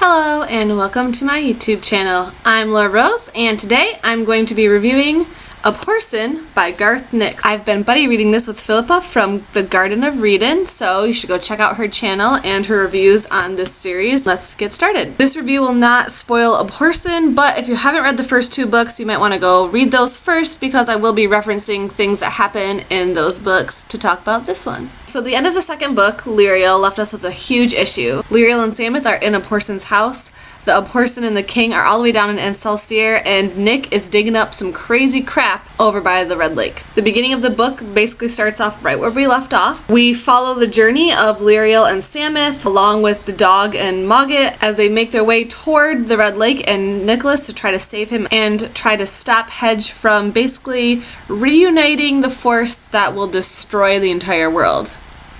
Hello and welcome to my YouTube channel. I'm Laura Rose and today I'm going to be reviewing Abhorsen by Garth Nix. I've been buddy reading this with Philippa from the Garden of Readin', so you should go check out her channel and her reviews on this series. Let's get started. This review will not spoil Abhorsen, but if you haven't read the first two books, you might want to go read those first because I will be referencing things that happen in those books to talk about this one. So the end of the second book, Lyriel, left us with a huge issue. Lyriel and Samith are in Abhorsen's house. The Abhorsen and the king are all the way down in Ancelstier, and Nick is digging up some crazy crap over by the Red Lake. The beginning of the book basically starts off right where we left off. We follow the journey of Lyriel and Samith along with the dog and Mogget as they make their way toward the Red Lake and Nicholas to try to save him and try to stop Hedge from basically reuniting the force that will destroy the entire world.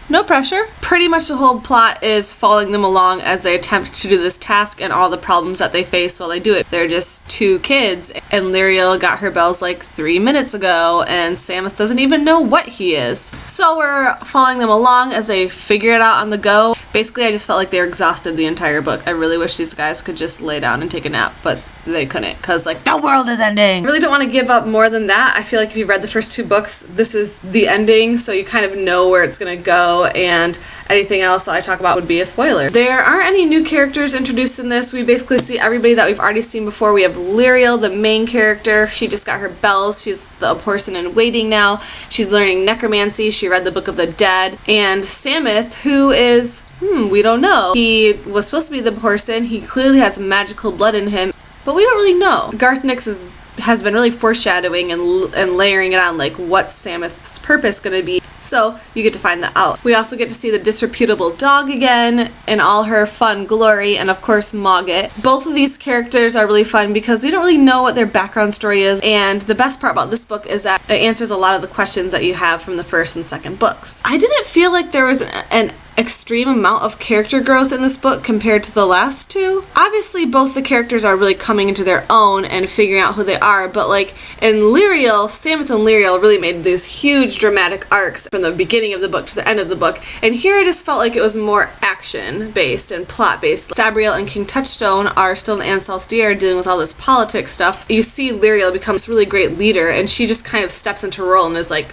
No pressure. Pretty much the whole plot is following them along as they attempt to do this task and all the problems that they face while they do it. They're just two kids, and Lyriel got her bells like 3 minutes ago, and Samith doesn't even know what he is. So we're following them along as they figure it out on the go. Basically, I just felt like they were exhausted the entire book. I really wish these guys could just lay down and take a nap, but they couldn't because like the world is ending. I really don't want to give up more than that. I feel like if you've read the first two books, this is the ending, so you kind of know where it's gonna go, and anything else that I talk about would be a spoiler. There aren't any new characters introduced in this. We basically see everybody that we've already seen before. We have Lyriel, the main character. She just got her bells. She's the Abhorsen in waiting now. She's learning necromancy. She read the Book of the Dead. And Samith, who is, we don't know. He was supposed to be the Abhorsen. He clearly has magical blood in him, but we don't really know. Garth Nix has been really foreshadowing and layering it on, like what's Samith's purpose going to be. So you get to find that out. We also get to see the disreputable dog again in all her fun glory, and of course Mogget. Both of these characters are really fun because we don't really know what their background story is, and the best part about this book is that it answers a lot of the questions that you have from the first and second books. I didn't feel like there was an extreme amount of character growth in this book compared to the last two. Obviously both the characters are really coming into their own and figuring out who they are, but like in Lyriel, Samith and Lyriel really made these huge dramatic arcs from the beginning of the book to the end of the book, and here I just felt like it was more action based and plot based. Sabriel and King Touchstone are still in Ancelstier dealing with all this politics stuff. You see Lyriel become this really great leader, and she just kind of steps into her role and is like,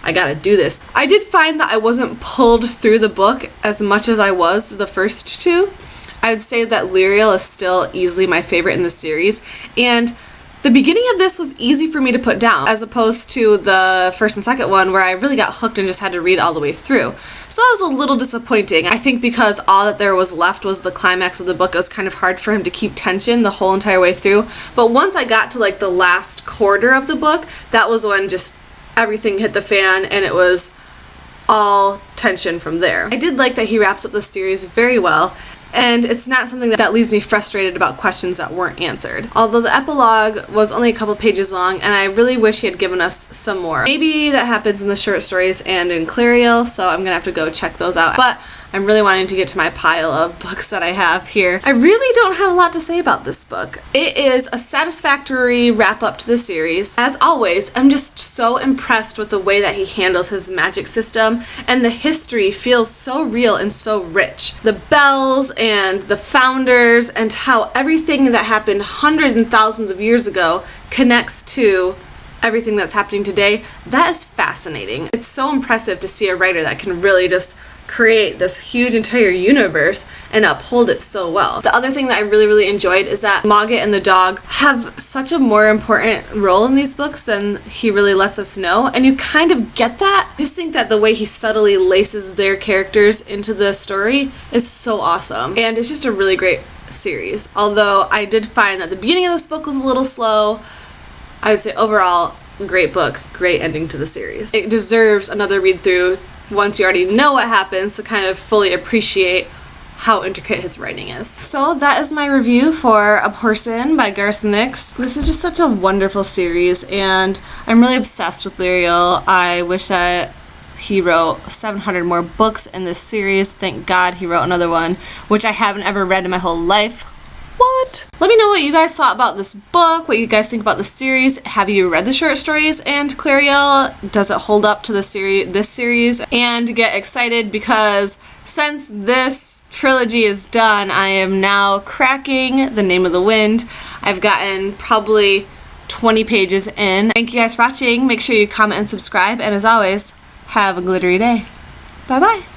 I gotta do this. I did find that I wasn't pulled through the book as much as I was the first two. I would say that Lyriel is still easily my favorite in the series, and the beginning of this was easy for me to put down as opposed to the first and second one where I really got hooked and just had to read all the way through. So that was a little disappointing. I think because all that there was left was the climax of the book, it was kind of hard for him to keep tension the whole entire way through. But once I got to like the last quarter of the book, that was when just everything hit the fan and it was all tension from there. I did like that he wraps up the series very well, and it's not something that leaves me frustrated about questions that weren't answered. Although the epilogue was only a couple pages long, and I really wish he had given us some more. Maybe that happens in the short stories and in Clariel, so I'm gonna have to go check those out. But I'm really wanting to get to my pile of books that I have here. I really don't have a lot to say about this book. It is a satisfactory wrap up to the series. As always, I'm just so impressed with the way that he handles his magic system, and the history feels so real and so rich. The bells and the founders and how everything that happened hundreds and thousands of years ago connects to everything that's happening today. That is fascinating. It's so impressive to see a writer that can really just create this huge entire universe and uphold it so well. The other thing that I really enjoyed is that Mogget and the dog have such a more important role in these books than he really lets us know, and you kind of get that. I just think that the way he subtly laces their characters into the story is so awesome, and it's just a really great series. Although I did find that the beginning of this book was a little slow, I would say overall, great book, great ending to the series. It deserves another read through once you already know what happens to kind of fully appreciate how intricate his writing is. So that is my review for Abhorsen by Garth Nix. This is just such a wonderful series, and I'm really obsessed with Lyriel. I wish that he wrote 700 more books in this series. Thank God he wrote another one, which I haven't ever read in my whole life. What? Let me know what you guys thought about this book, what you guys think about the series. Have you read the short stories and Clariel? Does it hold up to this series? And get excited because since this trilogy is done. I am now cracking The Name of the Wind. I've gotten probably 20 pages in. Thank you guys for watching. Make sure you comment and subscribe, and as always, have a glittery day. Bye bye.